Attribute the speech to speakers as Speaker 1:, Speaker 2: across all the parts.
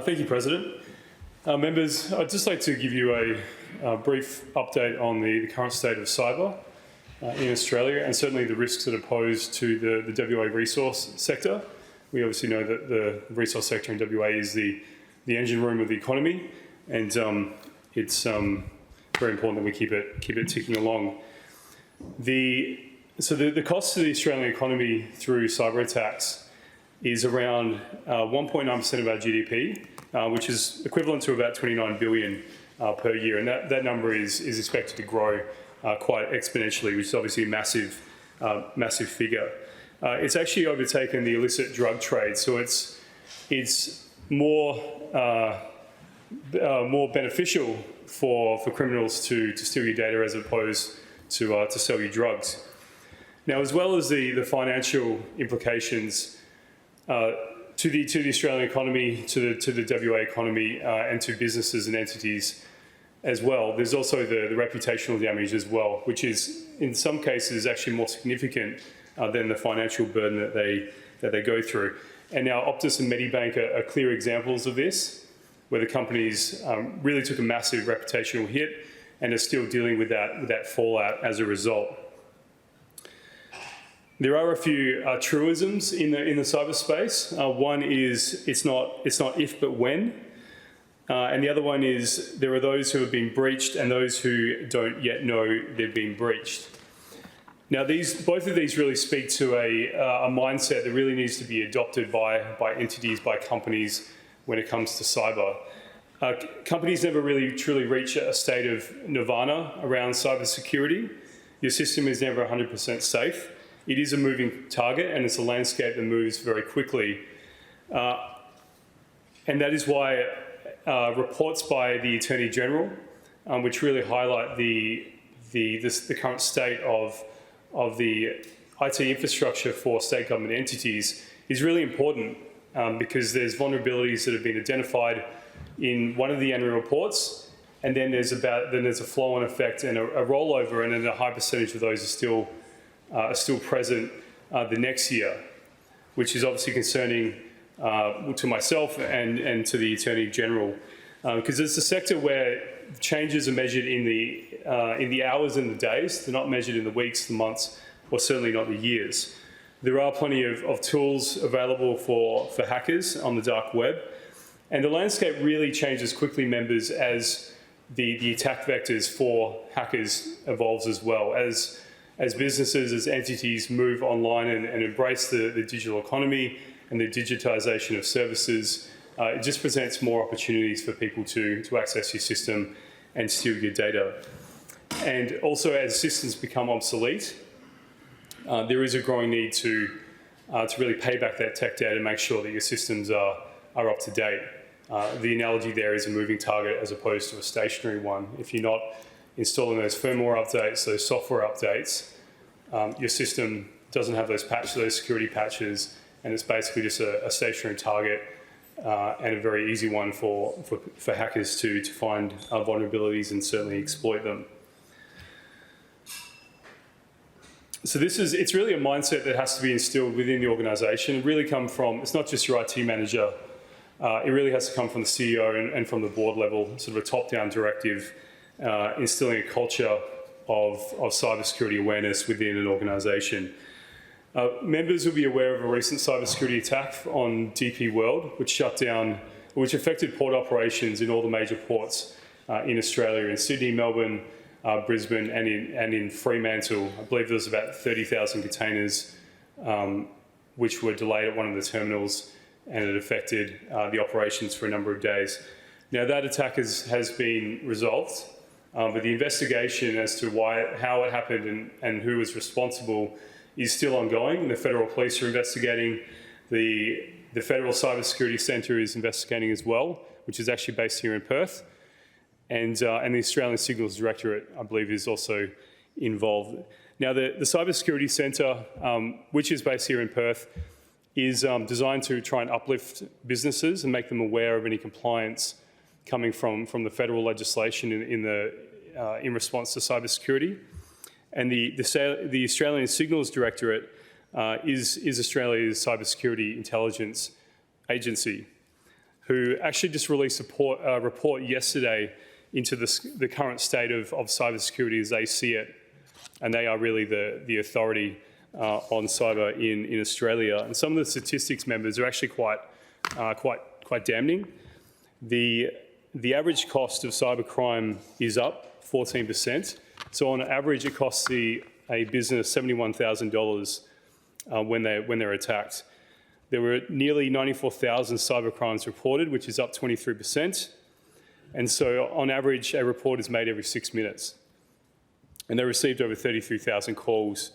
Speaker 1: Thank you, President. Members, I'd just like to give you a brief update on the current state of cyber in Australia, and certainly the risks that are posed to the WA resource sector. We obviously know that the resource sector in WA is the engine room of the economy, and it's very important that we keep it ticking along. So the cost to the Australian economy through cyber attacks is around 1.9% of our GDP, which is equivalent to about 29 billion per year, and that number is expected to grow quite exponentially, which is obviously a massive figure. It's actually overtaken the illicit drug trade, so it's more beneficial for criminals to steal your data as opposed to sell you drugs. Now, as well as the financial implications to the Australian economy, to the WA economy, and to businesses and entities as well, there's also the reputational damage as well, which is in some cases actually more significant than the financial burden that they go through. And now Optus and Medibank are clear examples of this, where the companies really took a massive reputational hit and are still dealing with that fallout as a result. There are a few truisms in the cyberspace. One is it's not if but when, and the other one is there are those who have been breached and those who don't yet know they've been breached. Now, both of these really speak to a mindset that really needs to be adopted by entities, by companies when it comes to cyber. Companies never really truly reach a state of nirvana around cybersecurity. Your system is never 100% safe. It is a moving target, and it's a landscape that moves very quickly. And that is why reports by the Attorney General, which really highlight the current state of the IT infrastructure for state government entities, is really important because there's vulnerabilities that have been identified in one of the annual reports, and then there's a flow-on effect and a rollover, and then a high percentage of those are still present the next year, which is obviously concerning to myself and to the Attorney General, because it's a sector where changes are measured in the hours and the days. They're not measured in the weeks, the months, or certainly not the years. There are plenty of tools available for hackers on the dark web, and the landscape really changes quickly, members, as the attack vectors for hackers evolves as well. As businesses, as entities move online and embrace the digital economy and the digitization of services, it just presents more opportunities for people to access your system and steal your data. And also, as systems become obsolete, there is a growing need to really pay back that tech debt and make sure that your systems are up to date. The analogy there is a moving target as opposed to a stationary one. If you're not installing those firmware updates, those software updates, your system doesn't have those security patches, and it's basically just a stationary target and a very easy one for hackers to find vulnerabilities and certainly exploit them. So it's really a mindset that has to be instilled within the organisation. It really come from, it's not just your IT manager, it really has to come from the CEO and from the board level, sort of a top-down directive, instilling a culture of cybersecurity awareness within an organisation. Members will be aware of a recent cybersecurity attack on DP World, which affected port operations in all the major ports in Australia, in Sydney, Melbourne, Brisbane, and in Fremantle. I believe there was about 30,000 containers which were delayed at one of the terminals, and it affected the operations for a number of days. Now, that attack has been resolved, but the investigation as to how it happened and who was responsible is still ongoing. The Federal Police are investigating. The Federal Cybersecurity Centre is investigating as well, which is actually based here in Perth. And the Australian Signals Directorate, I believe, is also involved. Now, the Cybersecurity Centre, which is based here in Perth, is designed to try and uplift businesses and make them aware of any compliance coming from the federal legislation in response to cybersecurity. And the Australian Signals Directorate is Australia's cybersecurity intelligence agency. who actually just released a report yesterday into the current state of cybersecurity as they see it. And they are really the authority on cyber in Australia. And some of the statistics, members, are actually quite damning. The average cost of cybercrime is up 14%. So on average, it costs a business $71,000 when they're attacked. There were nearly 94,000 cybercrimes reported, which is up 23%. And so on average, a report is made every 6 minutes. And they received over 33,000 calls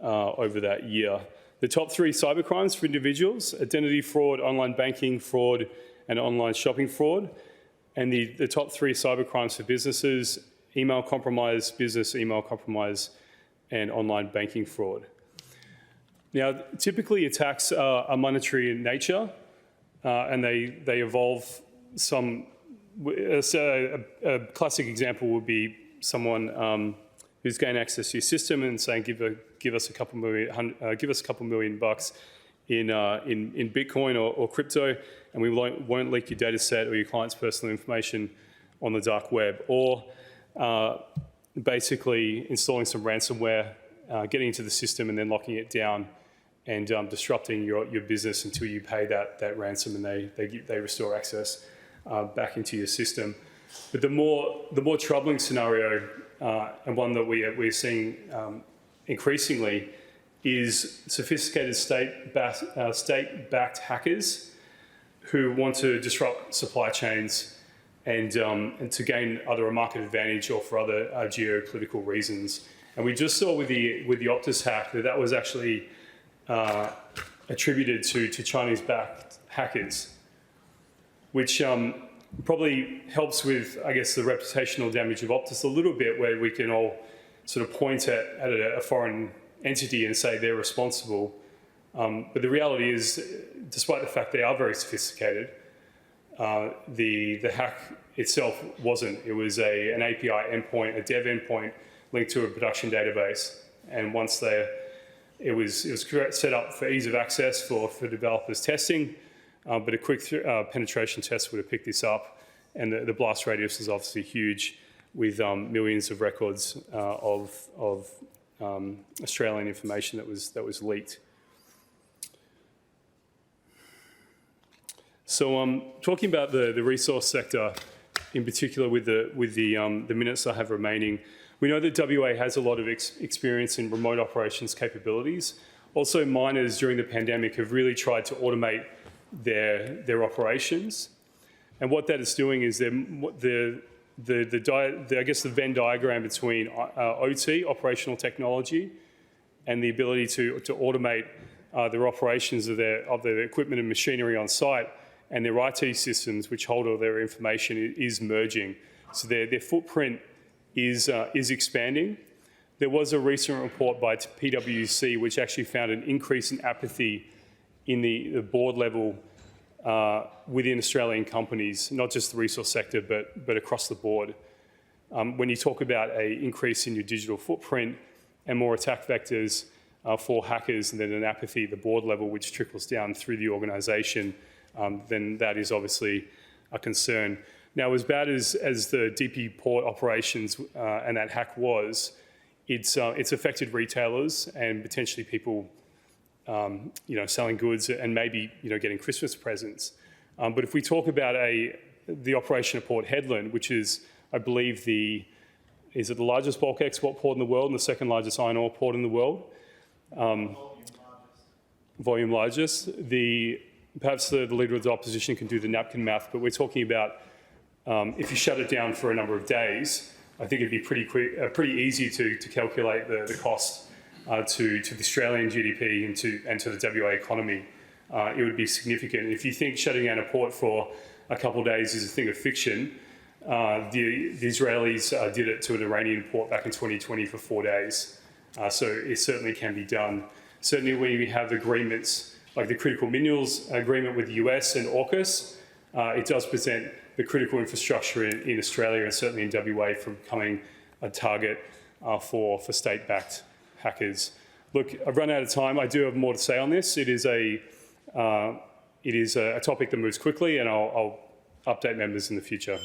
Speaker 1: over that year. The top 3 cybercrimes for individuals: identity fraud, online banking fraud, and online shopping fraud. And the top 3 cybercrimes for businesses: email compromise, business email compromise, and online banking fraud. Now, typically attacks are monetary in nature, and they involve some. A classic example would be someone who's gained access to your system and saying, "Give us a couple million bucks in Bitcoin or crypto, and we won't leak your data set or your client's personal information on the dark web." Or basically installing some ransomware, getting into the system and then locking it down and disrupting your business until you pay that ransom and they restore access back into your system. But the more troubling scenario, and one that we're seeing increasingly, is sophisticated state-backed hackers who want to disrupt supply chains and to gain either a market advantage or for other geopolitical reasons. And we just saw with the Optus hack that was actually attributed to Chinese-backed hackers, which probably helps with, I guess, the reputational damage of Optus a little bit, where we can all sort of point at a foreign entity and say they're responsible. But the reality is, despite the fact they are very sophisticated, the hack itself wasn't. It was an API endpoint, a dev endpoint linked to a production database. And once it was set up for ease of access for developers testing, but a quick penetration test would have picked this up. And the blast radius is obviously huge, with millions of records of Australian information that was leaked. So talking about the resource sector, in particular with the minutes I have remaining, we know that WA has a lot of experience in remote operations capabilities. Also, miners during the pandemic have really tried to automate their operations. And what that is doing is I guess the Venn diagram between OT, operational technology, and the ability to automate their operations of their equipment and machinery on site, and their IT systems, which hold all their information, is merging. So their footprint is expanding. There was a recent report by PwC which actually found an increase in apathy in the board level within Australian companies, not just the resource sector, but across the board. When you talk about an increase in your digital footprint and more attack vectors for hackers, and then an apathy at the board level which trickles down through the organisation, then that is obviously a concern. Now, as bad as the DP Port operations and that hack was, it's affected retailers and potentially people, selling goods and maybe getting Christmas presents. But if we talk about the operation of Port Hedland, which is, I believe, is it the largest bulk export port in the world and the second largest iron ore port in the world? Volume largest. Perhaps the leader of the opposition can do the napkin math, but we're talking about if you shut it down for a number of days, I think it'd be pretty easy to calculate the cost to the Australian GDP and to the WA economy. It would be significant. And if you think shutting down a port for a couple of days is a thing of fiction, the Israelis did it to an Iranian port back in 2020 for 4 days. So it certainly can be done. Certainly when we have agreements like the critical minerals agreement with the US and AUKUS, it does present the critical infrastructure in Australia and certainly in WA from becoming a target for state-backed hackers. Look, I've run out of time. I do have more to say on this. It is a it is a topic that moves quickly, and I'll update members in the future.